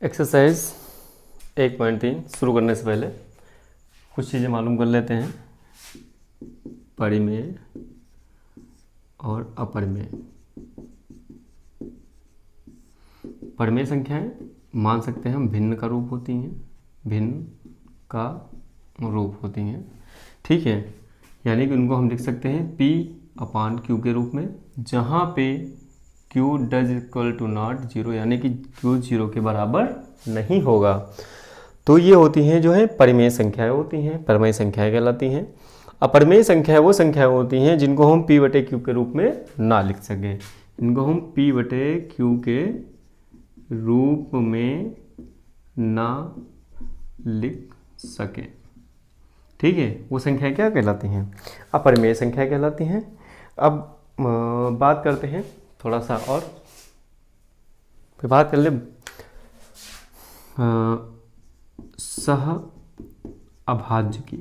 Exercise 1.3 शुरू करने से पहले कुछ चीज़ें मालूम कर लेते हैं। परिमेय और अपरिमेय। परिमेय संख्याएं मान सकते हैं हम भिन्न का रूप होती हैं, भिन्न का रूप होती हैं, ठीक है। यानी कि उनको हम लिख सकते हैं P/Q के रूप में, जहाँ पे Q does equal to not zero, यानी कि Q जीरो के बराबर नहीं होगा। तो ये होती हैं जो है परिमेय संख्याएं होती हैं, परिमेय संख्याएं कहलाती हैं। अपरिमेय संख्याएं वो संख्याएं होती हैं जिनको हम P/Q के रूप में ना लिख सकें, इनको हम P/Q के रूप में ना लिख सकें, ठीक है। वो संख्याएं क्या कहलाती हैं? अपरिमेय संख्याएं कहलाती हैं। अब बात करते हैं थोड़ा सा और, फिर बात कर ले सह अभाज्य की।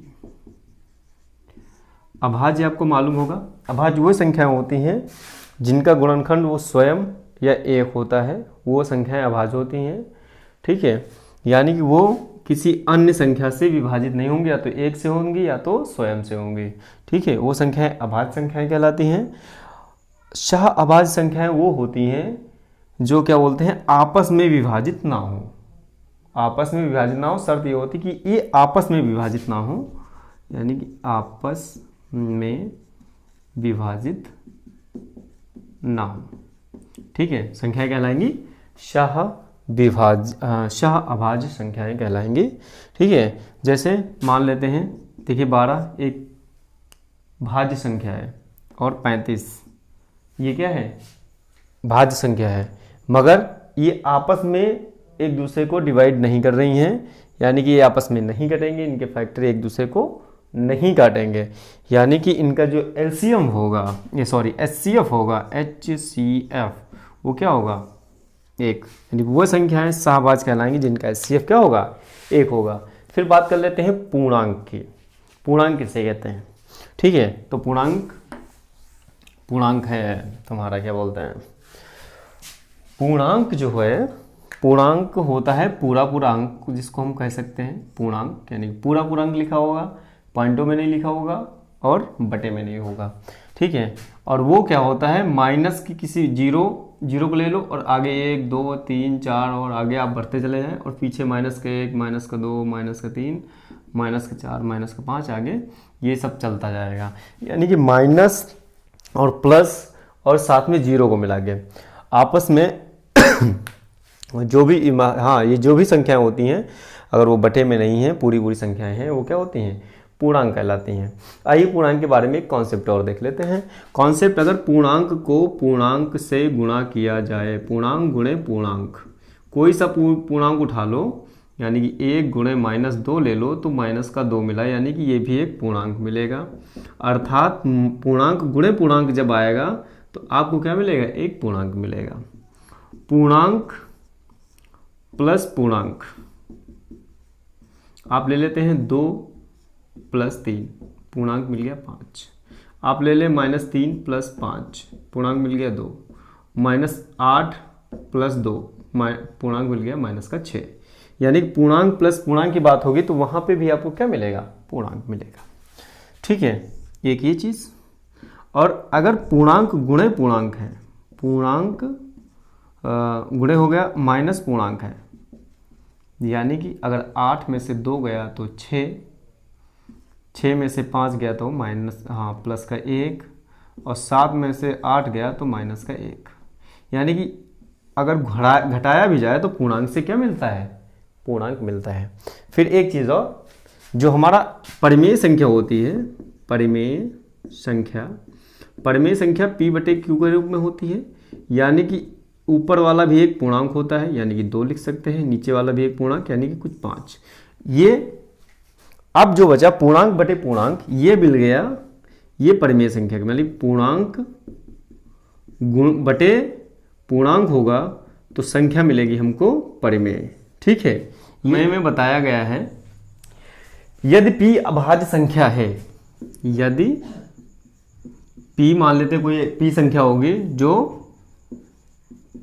अभाज्य आपको मालूम होगा, अभाज्य वो संख्याएं होती हैं जिनका गुणनखंड वो स्वयं या एक होता है, वो संख्याएं अभाज्य होती हैं, ठीक है। यानी कि वो किसी अन्य संख्या से विभाजित नहीं होंगी, या तो एक से होंगी या तो स्वयं से होंगी, ठीक है। वो संख्याएं अभाज्य संख्याएं कहलाती हैं। सह अभाज्य संख्याएं वो होती हैं जो क्या बोलते हैं, आपस में विभाजित ना हो। आपस में विभाजित ना हो, शर्त ये होती कि ये आपस में विभाजित ना हो, यानी कि आपस में विभाजित ना हो, ठीक है। संख्याएं कहलाएंगी सह अभाज्य संख्याएं कहलाएंगी, ठीक है। जैसे मान लेते हैं, देखिए 12 एक भाज्य संख्या है और 35 ये क्या है, भाज्य संख्या है, मगर ये आपस में एक दूसरे को डिवाइड नहीं कर रही हैं, यानी कि ये आपस में नहीं कटेंगे, इनके फैक्टर एक दूसरे को नहीं काटेंगे। यानी कि इनका जो एलसीएम होगा, ये सॉरी एचसीएफ होगा, HCF, वो क्या होगा, एक। यानी वो संख्याएं सहभाज्य कहलाएंगी जिनका एचसीएफ क्या होगा, एक होगा। फिर बात कर लेते हैं पूर्णांक की। पूर्णांक किसे कहते हैं, ठीक है। तो पूर्णांक है तुम्हारा क्या बोलते हैं, पूर्णांक जो है, पूर्णांक होता है पूरा अंक, जिसको हम कह सकते हैं पूर्णांक। यानी पूरा अंक लिखा होगा, पॉइंटों में नहीं लिखा होगा और बटे में नहीं होगा, ठीक है। और वो क्या होता है, माइनस की किसी जीरो को ले लो और आगे 1 2 3 4 और आगे आप बढ़ते चले जाएं, और पीछे -1 -2 -3 -4 -5 आगे ये सब चलता जाएगा। यानी कि माइनस और प्लस और साथ में जीरो को मिला के आपस में जो भी ये जो भी संख्याएं होती हैं, अगर वो बटे में नहीं है, पूरी संख्याएं हैं, वो क्या होती हैं, पूर्णांक कहलाती हैं। आइए पूर्णांक के बारे में एक कॉन्सेप्ट और देख लेते हैं। कॉन्सेप्ट, अगर पूर्णांक को पूर्णांक से गुणा किया जाए, पूर्णांक गुणे पूर्णांक, कोई सा पूर्णांक उठा लो, यानी कि 1 गुणे -2 ले लो तो माइनस का 2 मिला, यानी कि ये भी एक पूर्णांक मिलेगा। अर्थात पूर्णांक गुणे पूर्णांक जब आएगा तो आपको क्या मिलेगा, एक पूर्णांक मिलेगा। पूर्णांक प्लस पूर्णांक आप ले लेते हैं 2 + 3, पूर्णांक मिल गया 5। आप ले लें -3 + 5, पूर्णांक मिल गया 2। -8 + 2, पूर्णांक मिल गया -6। यानी कि पूर्णांक प्लस पूर्णांक की बात होगी तो वहां पे भी आपको क्या मिलेगा, पूर्णांक मिलेगा, ठीक है। एक ये चीज। और अगर पूर्णांक गुणे पूर्णांक है, पूर्णांक गुणे हो गया माइनस पूर्णांक है, यानी कि अगर 8 में से 2 गया तो 6 में से 5 गया तो प्लस का 1, और 7 में से 8 गया तो माइनस का 1। यानी कि अगर घटाया भी जाए तो पूर्णांक से क्या मिलता है, पूर्णांक मिलता है। फिर एक चीज़ और, जो हमारा परिमेय संख्या होती है, परिमेय संख्या P/Q के रूप में होती है। यानी कि ऊपर वाला भी एक पूर्णांक होता है, यानी कि 2 लिख सकते हैं, नीचे वाला भी एक पूर्णांक, यानी कि कुछ 5। ये अब जो बचा पूर्णांक बटे पूर्णांक, ये मिल गया, ये परिमेय संख्या, मतलब पूर्णांक गुण बटे पूर्णांक होगा तो संख्या मिलेगी हमको परिमेय, ठीक है। में बताया गया है, यदि P अभाज्य संख्या है, यदि P मान लेते कोई P संख्या होगी जो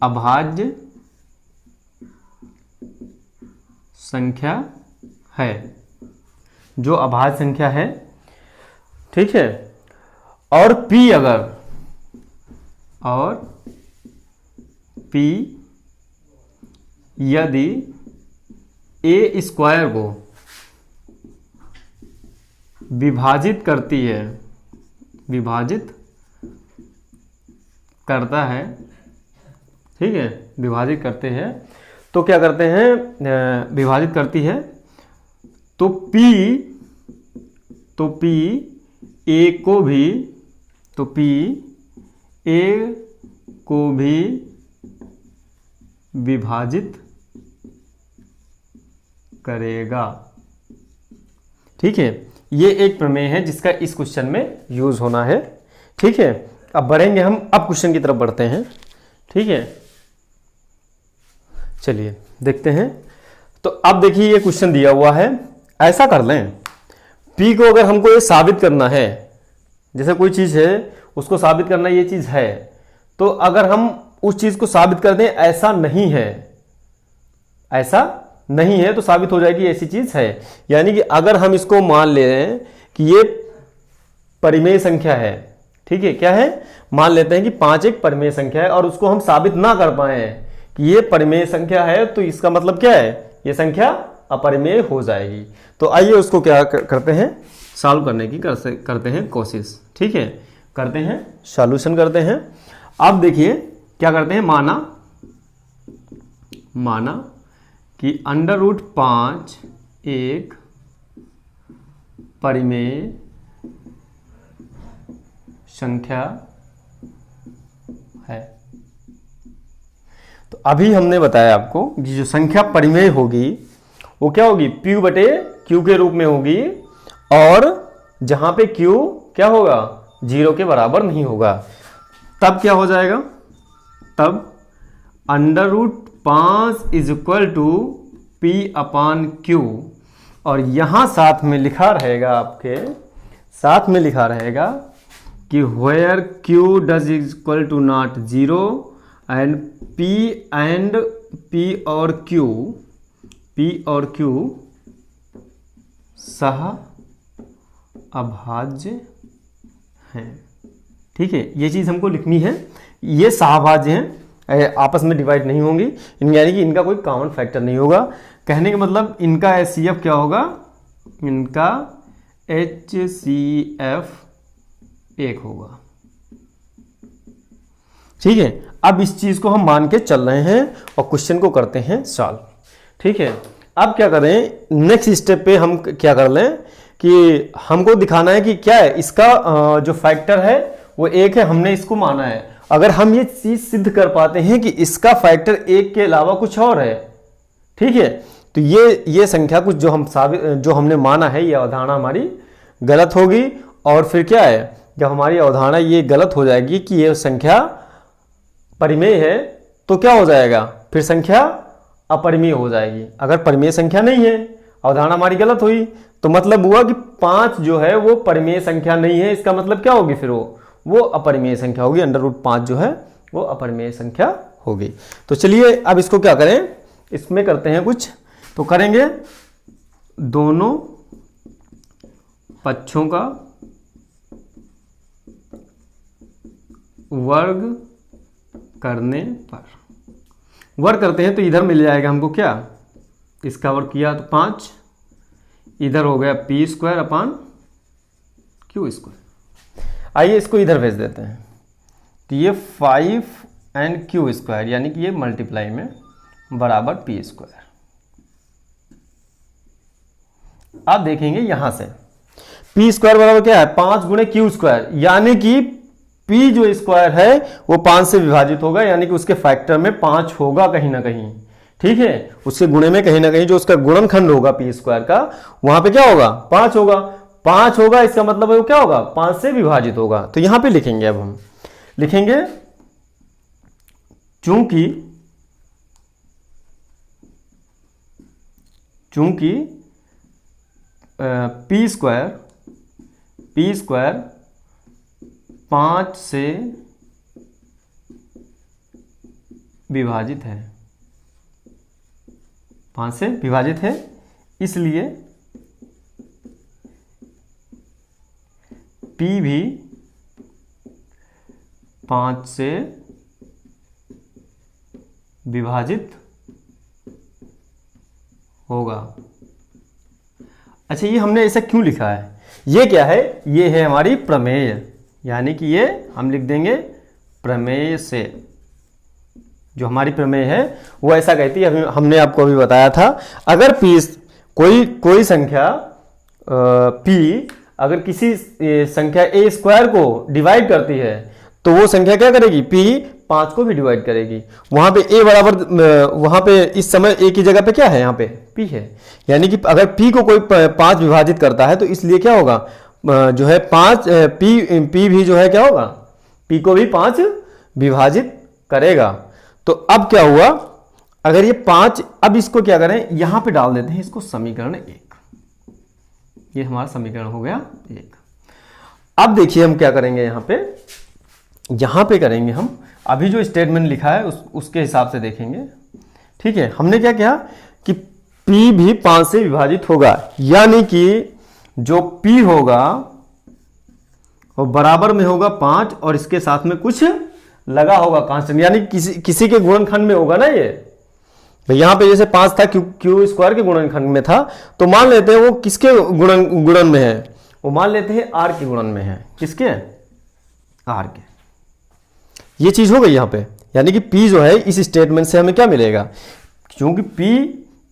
अभाज्य संख्या है, जो अभाज्य संख्या है, ठीक है। और p अगर, और p यदि a स्क्वायर को विभाजित करती है, विभाजित करता है, ठीक है, विभाजित करते हैं, तो क्या करते हैं, विभाजित करती है, तो p a को भी, तो p a को भी विभाजित करेगा, ठीक है। ये एक प्रमेय है जिसका इस क्वेश्चन में यूज होना है, ठीक है। अब बढ़ेंगे हम, अब क्वेश्चन की तरफ बढ़ते हैं, ठीक है। चलिए देखते हैं। तो अब देखिए ये क्वेश्चन दिया हुआ है, ऐसा कर लें, p को अगर हमको ये साबित करना है, जैसे कोई चीज़ है उसको साबित करना ये चीज़ है, तो अगर हम उस चीज़ को साबित कर दें ऐसा नहीं है, ऐसा नहीं है, तो साबित हो जाएगी ऐसी चीज़ है। यानी कि अगर हम इसको मान लें कि ये परिमेय संख्या है, ठीक है, क्या है, मान लेते हैं कि 5 एक परिमेय संख्या है, और उसको हम साबित ना कर पाए कि ये परिमेय संख्या है, तो इसका मतलब क्या है, ये संख्या अपरिमेय हो जाएगी। तो आइए उसको क्या करते हैं, सॉल्व करने की करते हैं कोशिश, ठीक है, करते हैं, सॉल्यूशन करते हैं। अब देखिए क्या करते हैं, माना कि √5 एक परिमेय संख्या है। तो अभी हमने बताया आपको कि जो संख्या परिमेय होगी वो क्या होगी, P बटे Q के रूप में होगी, और जहां पे Q क्या होगा, 0 के बराबर नहीं होगा। तब क्या हो जाएगा, तब √5 इज इक्वल टू P/Q, और यहां साथ में लिखा रहेगा, आपके साथ में लिखा रहेगा कि where Q does equal to not 0 and P और Q सह अभाज्य हैं, ठीक है। ये चीज़ हमको लिखनी है, ये सहअभाज्य हैं, आपस में डिवाइड नहीं होंगी, यानी कि इनका कोई कॉमन फैक्टर नहीं होगा। कहने का मतलब इनका HCF क्या होगा, इनका HCF 1 होगा, ठीक है। अब इस चीज को हम मान के चल रहे हैं और क्वेश्चन को करते हैं सॉल्व, ठीक है। अब क्या करें, नेक्स्ट स्टेप पे हम क्या कर लें कि हमको दिखाना है कि क्या है, इसका जो फैक्टर है वो 1 है, हमने इसको माना है। अगर हम ये चीज सिद्ध कर पाते हैं कि इसका फैक्टर 1 के अलावा कुछ और है, ठीक है, तो ये संख्या कुछ जो हमने माना है, ये अवधारणा हमारी गलत होगी। और फिर क्या है, जब हमारी अवधारणा ये गलत हो जाएगी कि ये संख्या परिमेय है, तो क्या हो जाएगा, फिर संख्या अपरिमेय हो जाएगी। अगर परिमेय संख्या नहीं है, अवधारणा हमारी गलत हुई, तो मतलब हुआ कि 5 जो है वो परिमेय संख्या नहीं है, इसका मतलब क्या होगी, फिर वो अपरिमेय संख्या होगी, √5 जो है वो अपरिमेय संख्या होगी। तो चलिए अब इसको क्या करें, इसमें करते हैं कुछ, तो करेंगे दोनों पक्षों का वर्ग करने पर, वर्ग करते हैं तो इधर मिल जाएगा हमको क्या, इसका वर्ग किया तो 5, इधर हो गया P²/Q²। आइए इसको इधर भेज देते हैं, तो ये 5 and Q², यानी कि ये मल्टीप्लाई में बराबर P²। अब देखेंगे यहां से P² बराबर क्या है, 5 × Q², यानी कि P जो स्क्वायर है वो 5 से विभाजित होगा, यानी कि उसके फैक्टर में 5 होगा कहीं ना कहीं, ठीक है, उसके गुणे में कहीं ना कहीं जो उसका गुणनखंड होगा P² का, वहां पे क्या होगा, 5 होगा, 5 होगा, इसका मतलब है वो क्या होगा, 5 से विभाजित होगा। तो यहां पे लिखेंगे, अब हम लिखेंगे चूंकि P² 5 से विभाजित है, 5 से विभाजित है, इसलिए P भी 5 से विभाजित होगा। अच्छा, ये हमने ऐसा क्यों लिखा है? ये क्या है? ये है हमारी प्रमेय, यानी कि ये हम लिख देंगे प्रमेय से। जो हमारी प्रमेय है वो ऐसा कहती है, हमने आपको अभी बताया था, अगर P कोई संख्या P अगर किसी संख्या a स्क्वायर को डिवाइड करती है तो वो संख्या क्या करेगी? P 5 को भी डिवाइड करेगी। वहां पे a बराबर, वहां पे इस समय a की जगह पे क्या है? यहाँ पे P है, यानी कि अगर P को कोई 5 विभाजित करता है तो इसलिए क्या होगा? जो है 5 P भी जो है क्या होगा? P को भी 5 विभाजित करेगा। तो अब क्या हुआ? अगर ये 5, अब इसको क्या करें? यहां पे डाल देते हैं इसको समीकरण 1। ये हमारा समीकरण हो गया 1। अब देखिए हम क्या करेंगे, यहां पे करेंगे हम अभी जो स्टेटमेंट लिखा है उसके हिसाब से देखेंगे। ठीक है, हमने क्या किया कि P भी 5 से विभाजित होगा, यानी कि जो P होगा वो बराबर में होगा 5 और इसके साथ में कुछ लगा होगा कांस्टेंट, यानी किसी के गुणनखंड में होगा ना। ये भाई यहाँ पे जैसे 5 था, क्यू स्क्वायर के गुणनखंड में था, तो मान लेते हैं वो किसके गुणन में है? वो मान लेते हैं R के गुणन में है। किसके? R के। ये चीज हो गई यहाँ पे, यानी कि P जो है इस स्टेटमेंट से हमें क्या मिलेगा? क्योंकि P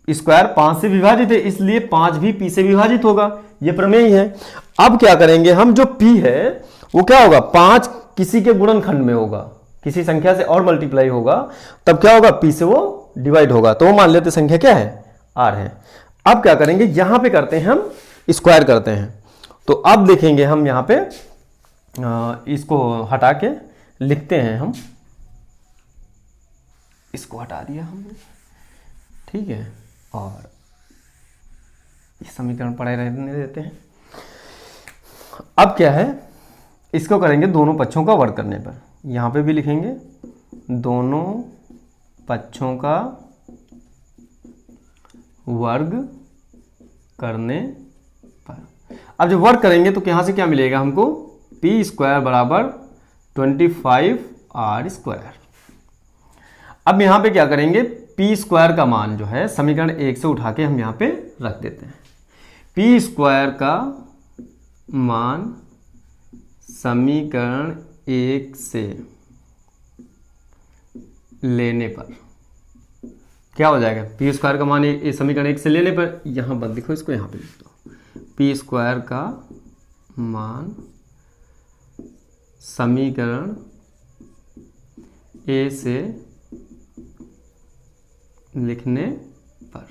स्क्वायर 5 से विभाजित है, इसलिए 5 भी P से विभाजित होगा। ये प्रमेय है। अब क्या करेंगे हम? जो P है वो क्या होगा? 5 किसी के गुणनखंड में होगा, किसी संख्या से और मल्टीप्लाई होगा, तब क्या होगा? P से वो डिवाइड होगा। तो वो मान लेते संख्या क्या है? R है। अब क्या करेंगे? यहां पे करते हैं हम स्क्वायर करते हैं। तो अब देखेंगे हम यहां पे इसको हटा के लिखते हैं हम, इसको हटा दिया हमने, ठीक है, और ये समीकरण पड़े रहने देते हैं। अब क्या है? इसको करेंगे दोनों पक्षों का वर्ग करने पर। यहां पे भी लिखेंगे दोनों पक्षों का वर्ग करने पर। अब जब वर्ग करेंगे तो यहां से क्या मिलेगा हमको? P स्क्वायर बराबर 25R स्क्वायर। अब यहां पे क्या करेंगे? P स्क्वायर का मान जो है समीकरण 1 से उठा के हम यहां पे रख देते हैं। P स्क्वायर का मान समीकरण 1 से लेने पर क्या हो जाएगा? P स्क्वायर का मान समीकरण 1 से लेने पर, यहां बंद लिखो इसको, यहां पे लिख दो। P स्क्वायर का मान समीकरण A से लिखने पर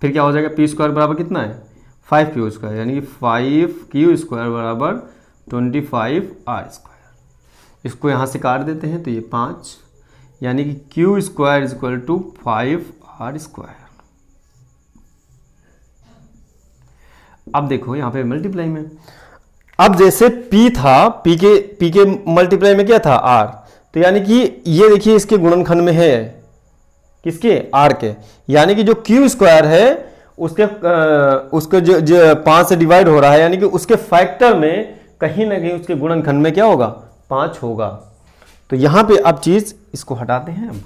फिर क्या हो जाएगा? P स्क्वायर बराबर कितना है? 5Q स्क्वायर, यानी कि 5Q स्क्वायर बराबर 25R स्क्वायर। इसको यहाँ से काट देते हैं तो ये 5, यानी कि Q square is equal to 5R square. अब देखो यहाँ पे मल्टीप्लाई में, अब जैसे P था, P के मल्टीप्लाई में क्या था? R। तो यानी कि ये देखिए इसके गुणनखंड में है, किसके? R के, यानी कि जो Q स्क्वायर है उसके जो 5 से डिवाइड हो रहा है, यानी कि उसके फैक्टर में कहीं ना कहीं उसके गुणनखंड में क्या होगा? 5 होगा। तो यहां पे अब चीज इसको हटाते हैं हम,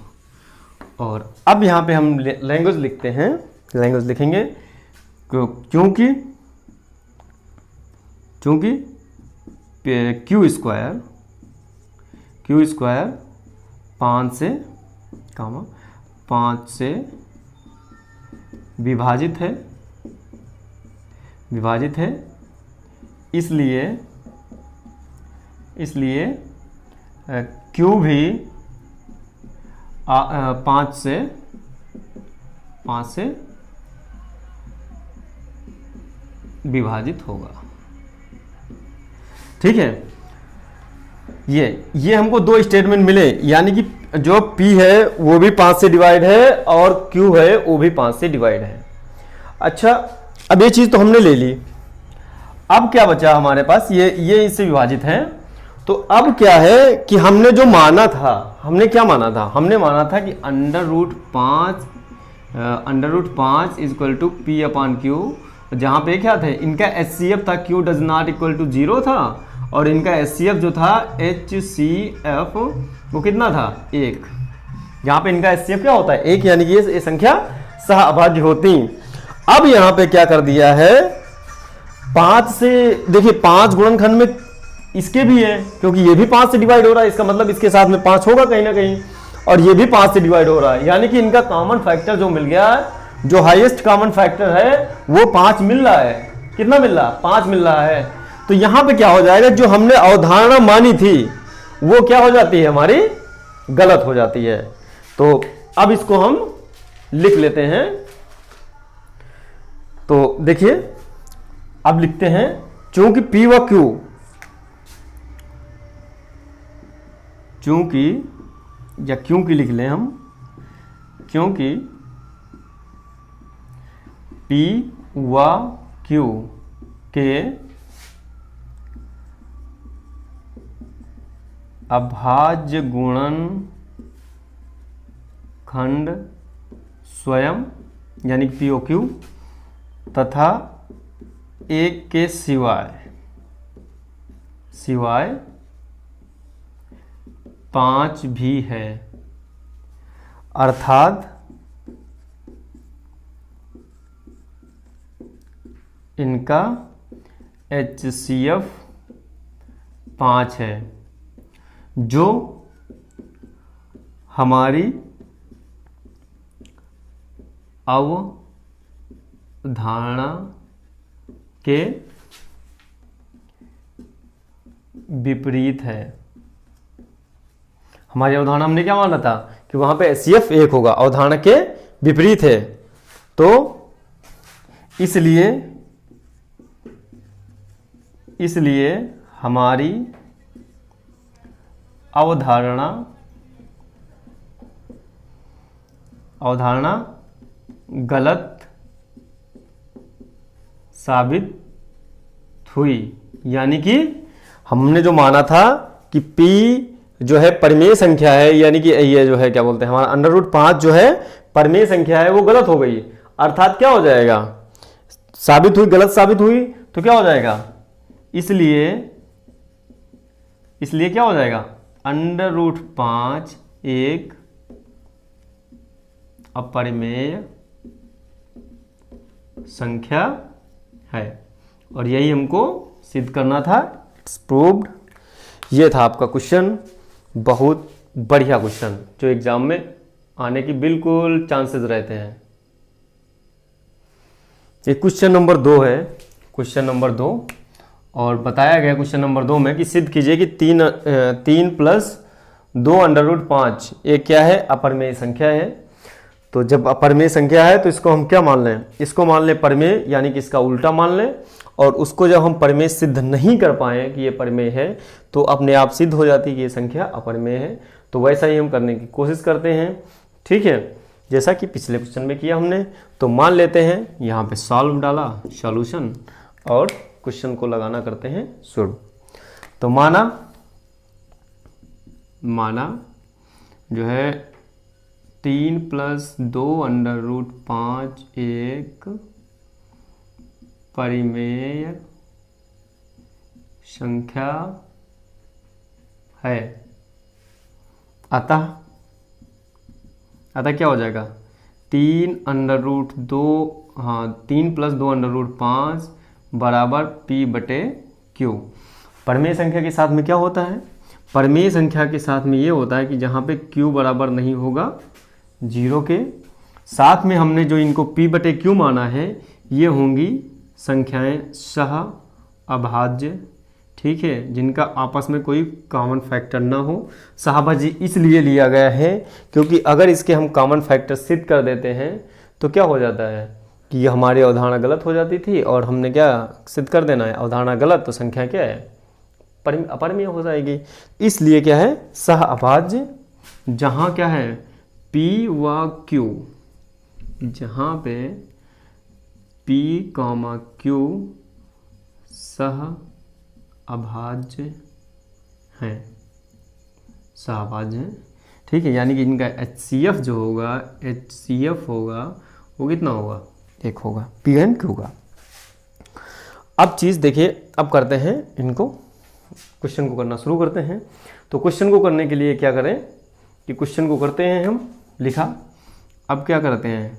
और अब यहां पे हम लैंग्वेज लिखते हैं। लैंग्वेज लिखेंगे क्योंकि Q स्क्वायर 5 से विभाजित है, इसलिए Q भी 5 से विभाजित होगा। ठीक है, ये हमको दो स्टेटमेंट मिले, यानी कि जो P है वो भी 5 से डिवाइड है और Q है वो भी 5 से डिवाइड है। अच्छा, अब ये चीज तो हमने ले ली। अब क्या बचा हमारे पास? ये इससे विभाजित है। तो अब क्या है कि हमने जो माना था, हमने क्या माना था? हमने माना था कि under root 5 √5 equal to p upon q, जहाँ पे क्या थे, इनका HCF था Q does not equal to 0 था, और इनका HCF जो था HCF वो कितना था 1। यहाँ पे इनका HCF क्या होता है 1, यानी कि ये संख्या सहअभाज्य होती। अब यहाँ पे क्या कर दिया है 5 से, देखिए 5 गुणनखंड में इसके भी है, क्योंकि ये भी 5 से डिवाइड हो रहा है, इसका मतलब इसके साथ में 5 होगा कहीं ना कहीं, और ये भी 5 से डिवाइड हो रहा है, यानी कि इनका कॉमन फैक्टर जो मिल गया, जो हाईएस्ट कॉमन फैक्टर है वो 5 मिल रहा है। कितना मिल रहा, 5 मिल रहा है। तो यहां पे क्या हो जाएगा, जो हमने अवधारणा मानी थी वो क्या हो जाती है, हमारी गलत हो जाती है। तो अब इसको हम लिख लेते हैं। तो देखिए अब लिखते हैं, चूंकि P व Q, चूंकि या क्योंकि लिख लें हम, क्योंकि P व Q के अभाज्य गुणनखंड स्वयं यानी P व Q तथा एक के सिवाय 5 भी है, अर्थात इनका HCF 5 है, जो हमारी अवधारणा के विपरीत है। हमारी अवधारणा हमने क्या माना था कि वहां पे HCF 1 होगा, अवधारणा के विपरीत है। तो इसलिए हमारी अवधारणा गलत साबित हुई। यानी कि हमने जो माना था कि P जो है परिमेय संख्या है, यानी कि ये जो है क्या बोलते हैं, हमारा √5 जो है परिमेय संख्या है, वो गलत हो गई। अर्थात क्या हो जाएगा, साबित हुई, गलत साबित हुई, तो क्या हो जाएगा, इसलिए क्या हो जाएगा, √5 एक अपरिमेय संख्या है। और यही हमको सिद्ध करना था। It's proved. ये था आपका क्वेश्चन, बहुत बढ़िया क्वेश्चन जो एग्जाम में आने की बिल्कुल चांसेस रहते हैं। ये क्वेश्चन नंबर 2 है, क्वेश्चन नंबर 2, और बताया गया क्वेश्चन नंबर 2 में कि सिद्ध कीजिए कि 3 + 2 √5 एक क्या है, अपरिमेय संख्या है। तो जब अपरिमेय संख्या है तो इसको हम क्या मान लें, इसको मान लें परिमेय, यानी कि इसका उल्टा मान लें। और उसको जब हम परिमेय सिद्ध नहीं कर पाए कि ये परिमेय है, तो अपने आप सिद्ध हो जाती है कि ये संख्या अपरिमेय है। तो वैसा ही हम करने की कोशिश करते हैं, ठीक है, जैसा कि पिछले क्वेश्चन में किया हमने। तो मान लेते हैं, यहाँ पे सॉल्व डाला, सॉल्यूशन, और क्वेश्चन को लगाना करते हैं शुरू। तो माना जो है 3 + 2 √5 एक परिमेय संख्या है। अतः क्या हो जाएगा, 3 √ 2 3 + 2 √5 बराबर P/Q। परिमेय संख्या के साथ में क्या होता है, परिमेय संख्या के साथ में ये होता है कि जहाँ पे Q बराबर नहीं होगा 0 के, साथ में हमने जो इनको P/Q माना है, ये होंगी संख्याएं सहअभाज्य, ठीक है, जिनका आपस में कोई कॉमन फैक्टर ना हो। सहअभाज्य इसलिए लिया गया है क्योंकि अगर इसके हम कॉमन फैक्टर सिद्ध कर देते हैं तो क्या हो जाता है कि ये हमारी अवधारणा गलत हो जाती थी, और हमने क्या सिद्ध कर देना है, अवधारणा गलत, तो संख्या क्या है, अपरिमेय हो जाएगी। इसलिए क्या है, सहअभाज्य, जहाँ क्या है P व Q, जहाँ पे P, Q सहअभाज्य हैं, ठीक है, यानी कि इनका HCF जो होगा, HCF होगा वो कितना होगा, 1 होगा, P एंड Q का। अब चीज़ देखिए, अब करते हैं इनको, क्वेश्चन को करना शुरू करते हैं। तो क्वेश्चन को करने के लिए क्या करें कि क्वेश्चन को करते हैं हम, लिखा, अब क्या करते हैं,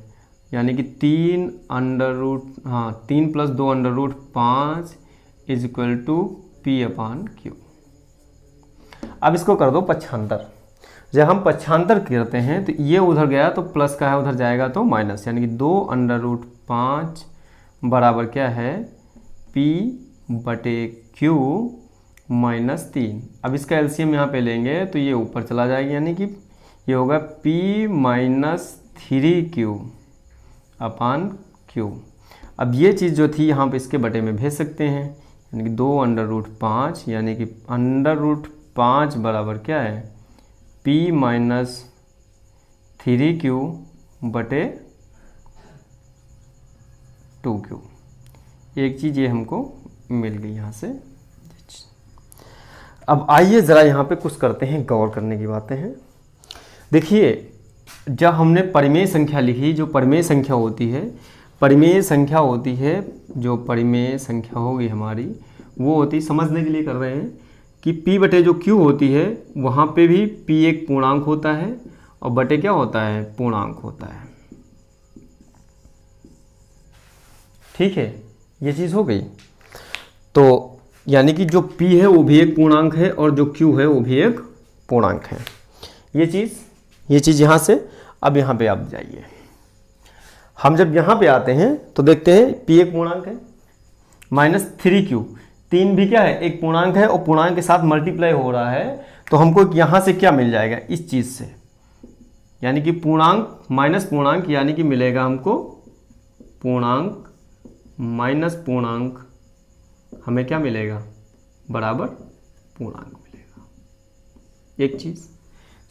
यानी कि 3 + 2 √5 = P/Q। अब इसको कर दो पक्षांतर। जब हम पक्षांतर करते हैं तो ये उधर गया तो प्लस का है, उधर जाएगा तो माइनस, यानी कि 2 √5 बराबर क्या है, P/Q -3। अब इसका एलसीएम यहाँ पे लेंगे तो ये ऊपर चला जाएगा, यानी कि ये होगा P - 3Q/Q। अब ये चीज़ जो थी यहाँ पे इसके बटे में भेज सकते हैं, यानी कि 2 √5, यानी कि √5 बराबर क्या है, P - 3Q/2Q। एक चीज़ ये हमको मिल गई यहाँ से। अब आइए ज़रा यहाँ पे कुछ करते हैं, गौर करने की बातें हैं। देखिए, जब हमने परिमेय संख्या लिखी, जो परिमेय संख्या होती है, जो परिमेय संख्या होगी हमारी, वो होती, समझने के लिए कर रहे हैं कि P/Q जो होती है वहाँ पे भी P एक पूर्णांक होता है और बटे क्या होता है, पूर्णांक होता है। ठीक है, ये चीज़ हो गई। तो यानी कि जो P है वो भी एक पूर्णांक है और जो Q है वो भी एक पूर्णांक है। ये चीज़ यहाँ से, अब यहाँ पे आप जाइए, हम जब यहाँ पे आते हैं तो देखते हैं P एक पूर्णांक है, -3Q, 3 भी क्या है, एक पूर्णांक है और पूर्णांक के साथ मल्टीप्लाई हो रहा है, तो हमको यहाँ से क्या मिल जाएगा, इस चीज़ से, यानी कि पूर्णांक माइनस पूर्णांक, यानी कि मिलेगा हमको पूर्णांक माइनस पूर्णांक, हमें क्या मिलेगा, बराबर पूर्णांक मिलेगा। एक चीज़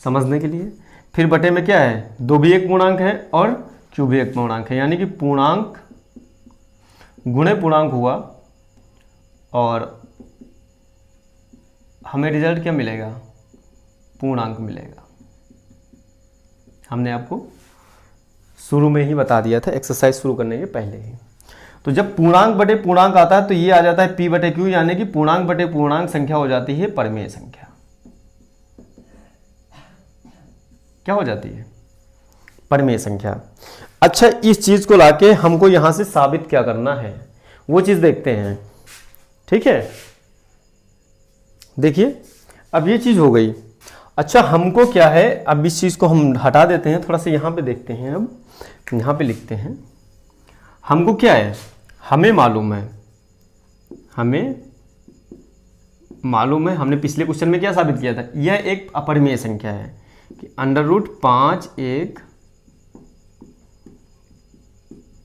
समझने के लिए, फिर बटे में क्या है, 2 भी एक पूर्णांक है और Q भी एक पूर्णांक है, यानी कि पूर्णांक गुणे पूर्णांक हुआ और हमें रिजल्ट क्या मिलेगा, पूर्णांक मिलेगा। हमने आपको शुरू में ही बता दिया था, एक्सरसाइज शुरू करने के पहले ही। तो जब पूर्णांक बटे पूर्णांक आता है तो ये आ जाता है P/Q, यानी कि पूर्णांक बटे पूर्णांक संख्या हो जाती है परिमेय संख्या। क्या हो जाती है, परिमेय संख्या। अच्छा, इस चीज को लाके हमको यहां से साबित क्या करना है, वो चीज देखते हैं। ठीक है, देखिए, अब ये चीज हो गई। अच्छा, हमको क्या है, अब इस चीज को हम हटा देते हैं, थोड़ा सा यहां पे देखते हैं। अब यहां पे लिखते हैं, हमको क्या है, हमें मालूम है, हमने पिछले क्वेश्चन में क्या साबित किया था, यह एक अपरिमेय संख्या है कि √5 एक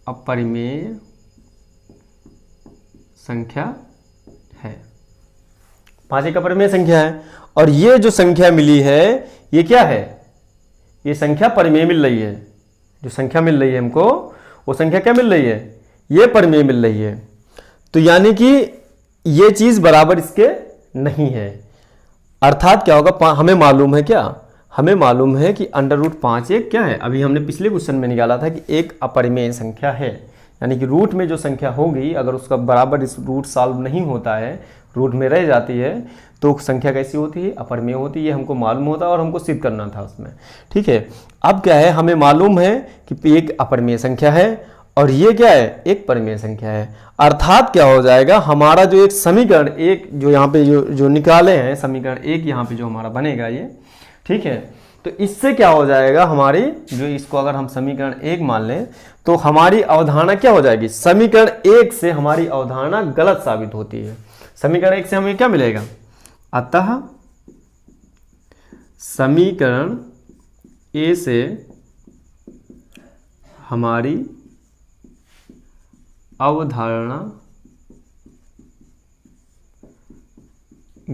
अपरिमेय संख्या है। 5 एक अपरिमेय संख्या है और ये जो संख्या मिली है ये क्या है, ये संख्या परिमेय मिल रही है। जो संख्या मिल रही है हमको, वो संख्या क्या मिल रही है, ये परिमेय मिल रही है। तो यानी कि ये चीज बराबर इसके नहीं है। अर्थात क्या होगा, हमें मालूम है क्या, हमें मालूम है कि √5 एक क्या है, अभी हमने पिछले क्वेश्चन में निकाला था कि एक अपरिमेय संख्या है, यानी कि रूट में जो संख्या होगी अगर उसका बराबर इस रूट सॉल्व नहीं होता है, रूट में रह जाती है, तो संख्या कैसी होती है, अपरिमेय होती है। ये हमको मालूम होता है और हमको सिद्ध करना था उसमें। ठीक है, अब क्या है, हमें मालूम है कि एक अपरिमेय संख्या है और ये क्या है, एक परिमेय संख्या है। अर्थात क्या हो जाएगा, हमारा जो एक समीकरण एक जो यहाँ पे जो निकाले हैं, समीकरण एक यहाँ पे जो हमारा बनेगा ये, ठीक है, तो इससे क्या हो जाएगा, हमारी जो इसको अगर हम समीकरण एक मान लें तो हमारी अवधारणा क्या हो जाएगी, समीकरण एक से हमारी अवधारणा गलत साबित होती है। समीकरण एक से हमें क्या मिलेगा, अतः समीकरण ए से हमारी अवधारणा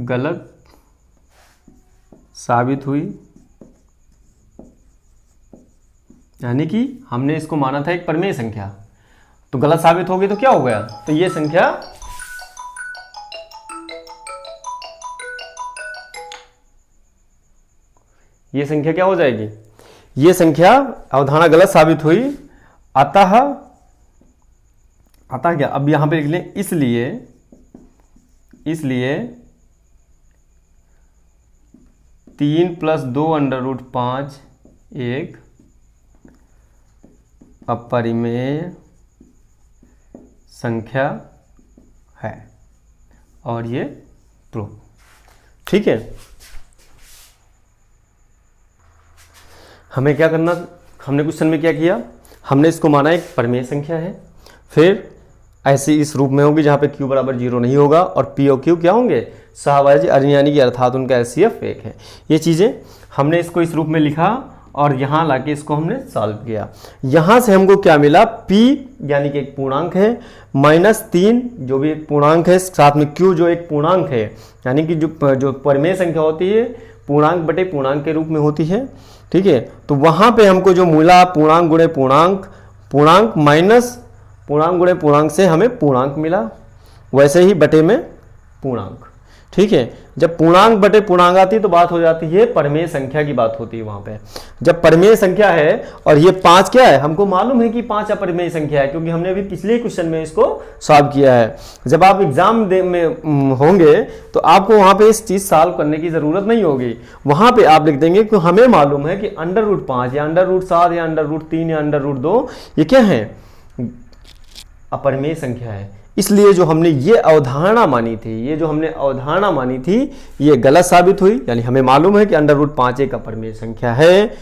गलत साबित हुई, यानी कि हमने इसको माना था एक परिमेय संख्या, तो गलत साबित हो गई तो क्या हो गया, तो ये संख्या ये संख्या क्या हो जाएगी, ये संख्या अवधारणा गलत साबित हुई। अतः क्या, अब यहां पे लिख लें इसलिए 3 + 2√5 एक अपरिमेय संख्या है, और ये प्रूफ। ठीक है, हमें क्या करना, हमने क्वेश्चन में क्या किया, हमने इसको माना एक परिमेय संख्या है, फिर ऐसी इस रूप में होगी जहां पे q = 0 नहीं होगा, और p और q क्या होंगे, सहभाज्य यानी कि अर्थात उनका एचसीएफ 1 है। ये चीज़ें हमने इसको इस रूप में लिखा और यहाँ लाके इसको हमने सॉल्व किया। यहाँ से हमको क्या मिला, p यानी कि एक पूर्णांक है, -3 जो भी एक पूर्णांक है, साथ में q जो एक पूर्णांक है, यानी कि जो परिमेय संख्या होती है पूर्णांक बटे पूर्णांक के रूप में होती है। ठीक है, तो वहाँ पे हमको जो मिला पूर्णांक गुणे पूर्णांक माइनस पूर्णांक गुणे पूर्णांक से हमें पूर्णांक मिला, वैसे ही बटे में पूर्णांक। ठीक है, जब पूर्णांक बटे पूर्णांक आती है तो बात हो जाती है परिमेय संख्या की बात होती है वहां पे। जब परिमेय संख्या है और ये 5 क्या है, हमको मालूम है कि 5 अपरिमेय संख्या है, क्योंकि हमने अभी पिछले क्वेश्चन में इसको सॉल्व किया है। जब आप एग्जाम में होंगे तो आपको वहां पे इस चीज सॉल्व करने की जरूरत नहीं होगी, वहां पे आप लिख देंगे कि हमें मालूम है कि √5 या √7 या √3 या √2 ये क्या है, अपरिमेय संख्या है। इसलिए जो हमने ये अवधारणा मानी थी, ये गलत साबित हुई, यानी हमें मालूम है कि √5 एक अपरिमेय संख्या है।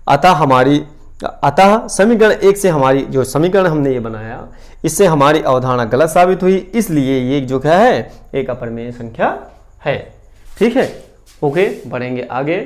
अतः समीकरण 1 से हमारी जो समीकरण हमने ये बनाया, इससे हमारी अवधारणा गलत साबित हुई, इसलिए ये जो क्या है, एक अपरिमेय संख्या है। ठीक है, ओके, बढ़ेंगे आगे।